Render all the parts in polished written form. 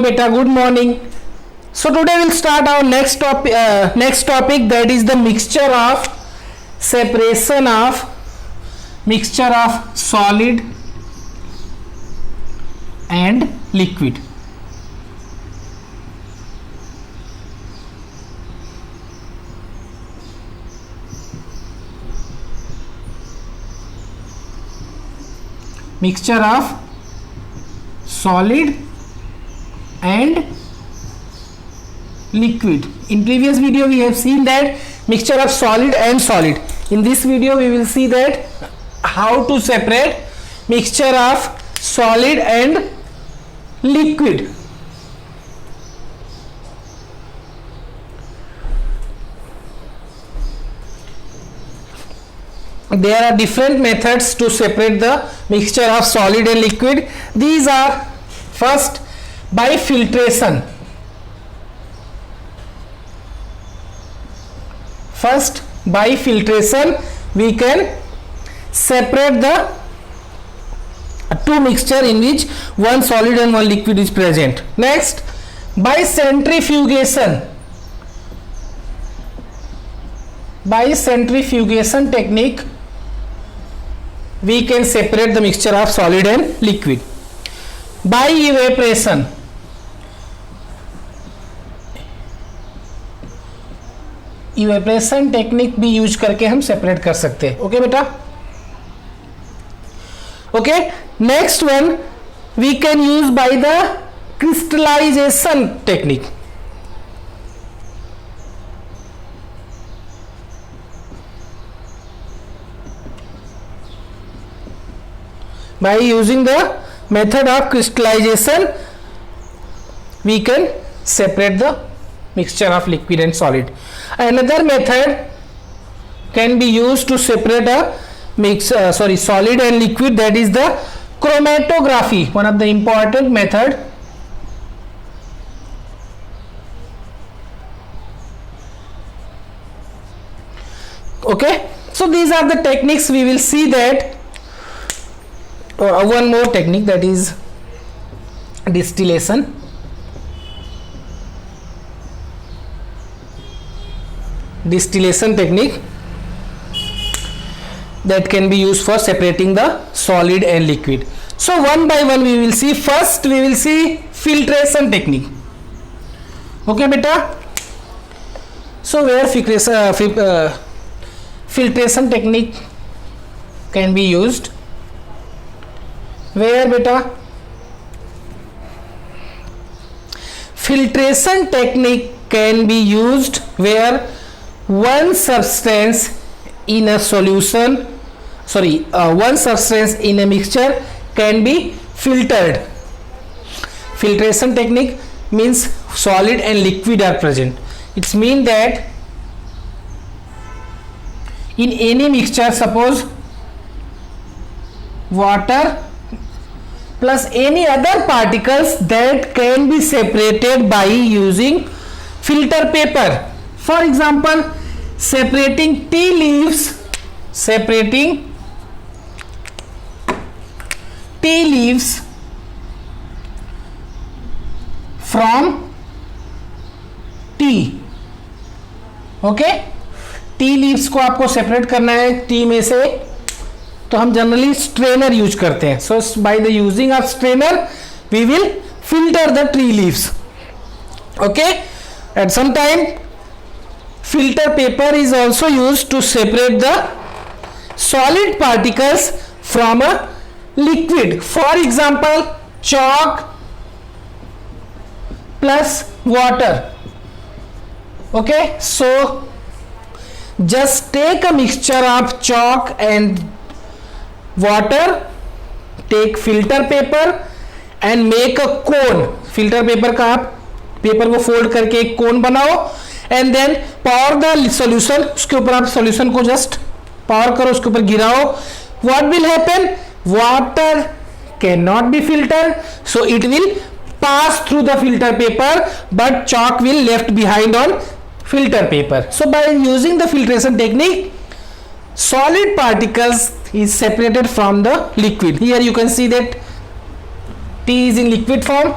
Beta, good morning. So today we'll start our next topic. That is the mixture of separation of solid and liquid. Mixture of solid and liquid. In previous video we have seen that mixture of solid and solid. In this video we will see that how to separate mixture of solid and liquid. There are different methods to separate the mixture of solid and liquid. These are: first, by filtration. We can separate the two mixture in which one solid and one liquid is present. Next, by centrifugation. By centrifugation technique we can separate the mixture of solid and liquid. By evaporation. Evaporation technique भी use करके हम separate कर सकते हैं. Okay बेटा. Okay, next one we can use by the crystallization technique. By using the method of crystallization we can separate the mixture of liquid and solid. Another method can be used to separate a solid and liquid, that is the chromatography, one of the important method. Okay, so these are the techniques. We will see that one more technique, that is distillation. Distillation technique that can be used for separating the solid and liquid. So one by one we will see. First we will see filtration technique. Okay beta. So where filtration technique can be used? Where beta? Filtration technique can be used where one substance in a solution, one substance in a mixture can be filtered. Filtration technique means solid and liquid are present. It means that in any mixture, suppose water plus any other particles, that can be separated by using filter paper. For example, separating tea leaves from tea. Okay, tea leaves को आपको separate करना है T में से, तो हम generally strainer use करते हैं. So by the using of strainer we will filter the tea leaves. Okay, at some time filter paper is also used to separate the solid particles from a liquid. For example, chalk plus water. Okay, so just take a mixture of chalk and water, take filter paper and make a cone. filter paper का आप paper को fold करके एक cone बनाओ and then pour the solution. उसके ऊपर आप solution को जस्ट पावर करो, उसके ऊपर गिराओ. What will happen? Water can not be filtered, so it will pass through the filter paper, but chalk will left behind on filter paper. So by using the filtration technique, solid particles is separated from the liquid. Here you can see that tea is in liquid form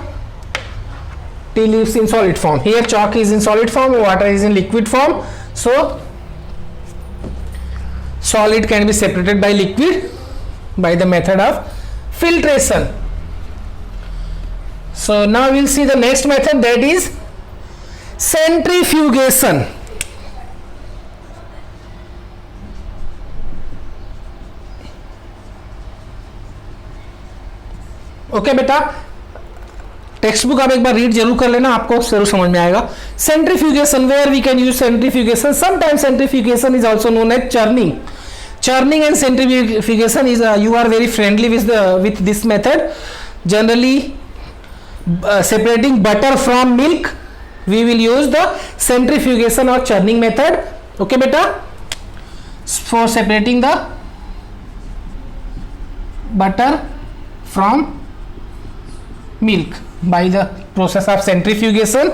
tea leaves in solid form. Here chalk is in solid form, water is in liquid form. So solid can be separated by liquid by the method of filtration. So now we'll see the next method, that is centrifugation. Okay बेटा, text book आप एक बार read जरूर कर लेना, आपको जरूर समझ में आएगा. Centrifugation, where we can use centrifugation. Sometimes centrifugation is also known as churning. Churning and centrifugation is you are very friendly with this method. Generally, separating butter from milk, we will use the centrifugation or churning method. Okay, beta. For separating the butter from milk by the process of centrifugation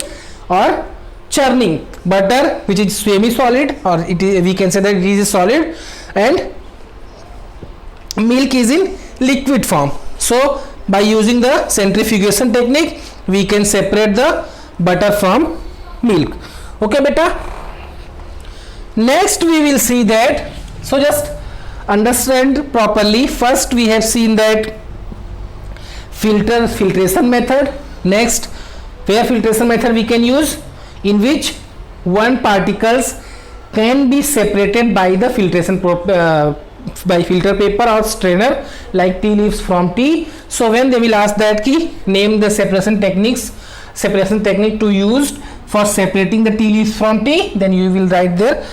or churning. Butter, which is semi-solid, or we can say that it is solid, and milk is in liquid form. So by using the centrifugation technique we can separate the butter from milk. Okay beta, next we will see that, so just understand properly. First we have seen that filtration method. Next, where filtration method we can use, in which one particles can be separated by the filtration by filter paper or strainer, like tea leaves from tea. So when they will ask that key, name the separation technique to use for separating the tea leaves from tea, then you will write there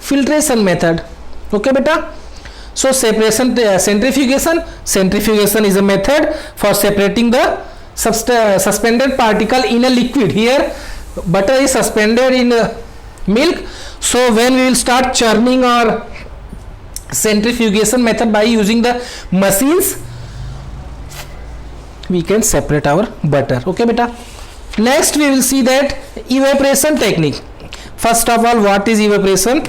filtration method. Okay beta, so separation, centrifugation is a method for separating the suspended particle in a liquid. Here butter is suspended in milk. So when we will start churning or centrifugation method by using the machines, we can separate our butter. Okay beta, next we will see that evaporation technique. First of all, what is evaporation?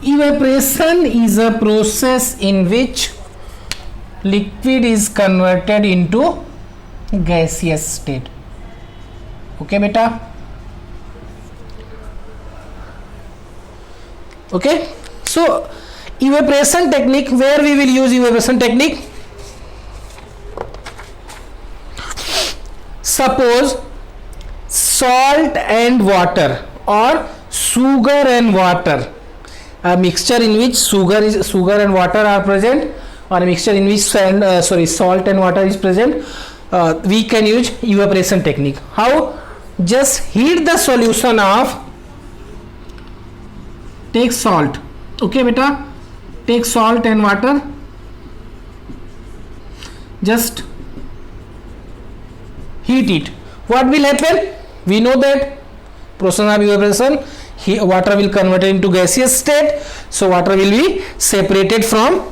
Evaporation is a process in which liquid is converted into gaseous state. Okay beta, okay. So evaporation technique, where we will use evaporation technique, suppose salt and water or sugar and water, a mixture in which sugar and water are present, or a mixture in which salt and water is present, we can use evaporation technique. How? Just heat the solution of, take salt. Okay beta, take salt and water, just heat it. What will happen? We know that process of evaporation, water will convert into gaseous state, so water will be separated from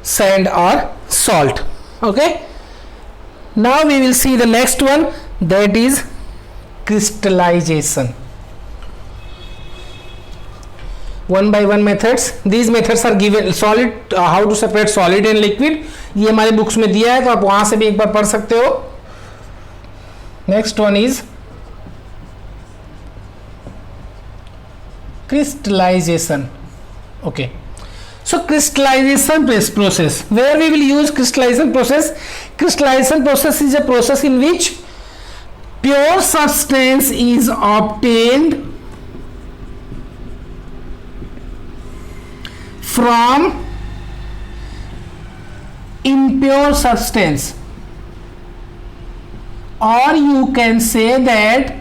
sand or salt. Okay, now we will see the next one, that is crystallization. One by one methods. These methods are given. Solid, how to separate solid and liquid, ये हमारे books में दिया है, तो आप वहां से भी एक बार पढ़ सकते हो. Next one is crystallization. Okay, so crystallization process, where we will use crystallization process. Crystallization process is a process in which pure substance is obtained from impure substance, or you can say that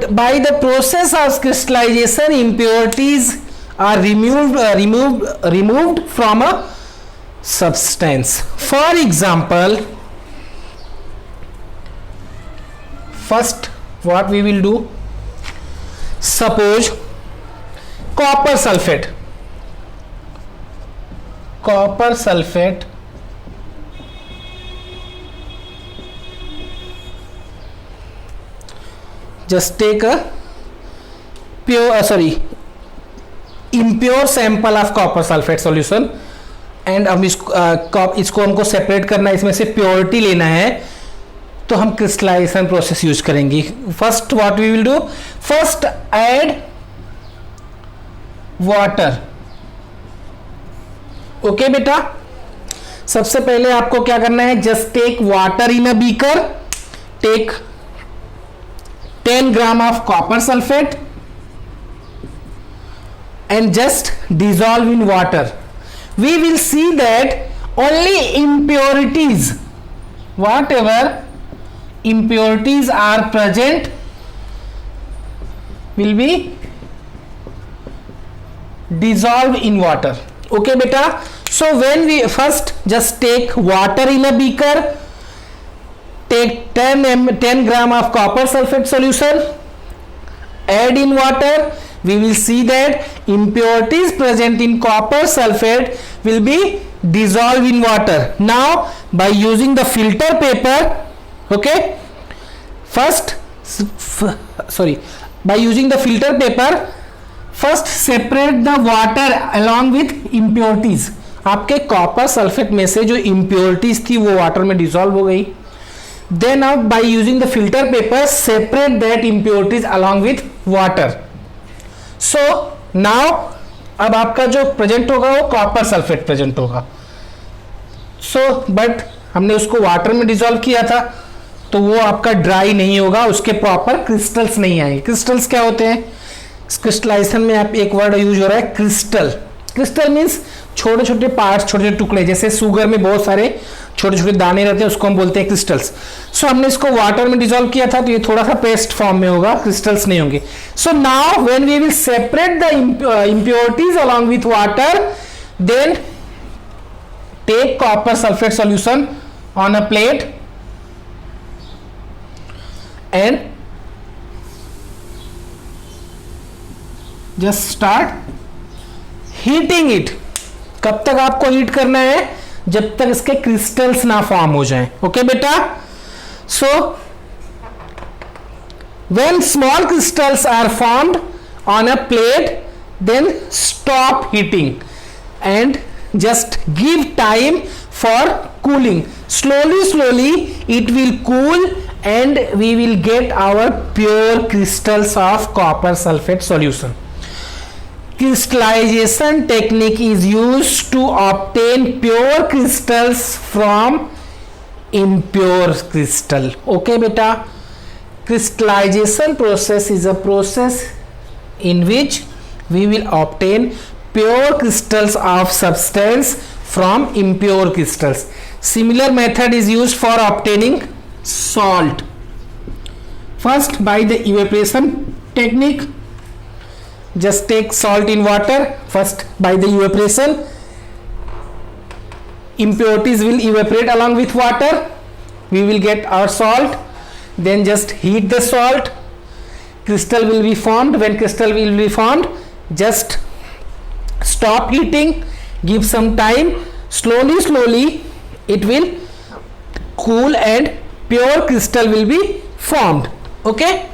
by the process of crystallization impurities are removed from a substance. For example, first what we will do, suppose copper sulfate just take a impure sample of copper sulfate solution and हम इसको हमको separate करना है, इसमें से purity लेना है, तो हम क्रिस्टलाइजेशन प्रोसेस यूज करेंगे. First what we will do, first add water. Okay बेटा, सबसे पहले आपको क्या करना है, just take water in a beaker, take 10 gram of copper sulphate and just dissolve in water. We will see that only impurities, whatever impurities are present, will be dissolved in water. Okay beta, so when we first just take water in a beaker, take 10 gram of copper sulfate solution, add in water, we will see that impurities present in copper sulfate will be dissolved in water. Now by using the filter paper, okay, by using the filter paper, first separate the water along with impurities. आपके copper sulphate में से जो impurities थी वो water में dissolve हो गई. Then now by using the filter paper, separate that impurities along with water. So now अब आपका जो प्रेजेंट होगा वो कॉपर सल्फेट प्रेजेंट होगा. सो बट हमने उसको वाटर में डिसॉल्व किया था, तो वो आपका ड्राई नहीं होगा, उसके प्रॉपर क्रिस्टल्स नहीं आएंगे. क्रिस्टल्स क्या होते हैं, क्रिस्टलाइजेशन में आप एक वर्ड यूज हो रहा है क्रिस्टल. क्रिस्टल मीन्स छोटे छोटे पार्ट्स, छोटे छोटे टुकड़े, जैसे शुगर में बहुत सारे छोटे छोटे दाने रहते हैं, उसको हम बोलते हैं क्रिस्टल्स. सो हमने इसको वाटर में डिसॉल्व किया था, तो ये थोड़ा सा पेस्ट फॉर्म में होगा, क्रिस्टल्स नहीं होंगे. So now when we will separate the impurities along with water, then take copper sulfate solution on a plate and just start heating it. कब तक आपको हीट करना है, जब तक इसके क्रिस्टल्स ना फॉर्म हो जाएं. ओके बेटा, so when small crystals are formed on a plate, then stop heating and just give time for cooling. Slowly it will cool and we will get our pure crystals of copper sulfate solution. Crystallization technique is used to obtain pure crystals from impure crystal. Okay beta, crystallization process is a process in which we will obtain pure crystals of substance from impure crystals. Similar method is used for obtaining salt. First, by the evaporation technique, just take salt in water. First, by the evaporation, impurities will evaporate along with water. We will get our salt. Then just heat the salt. Crystal will be formed. When crystal will be formed, just stop heating, give some time, slowly it will cool and pure crystal will be formed. Okay.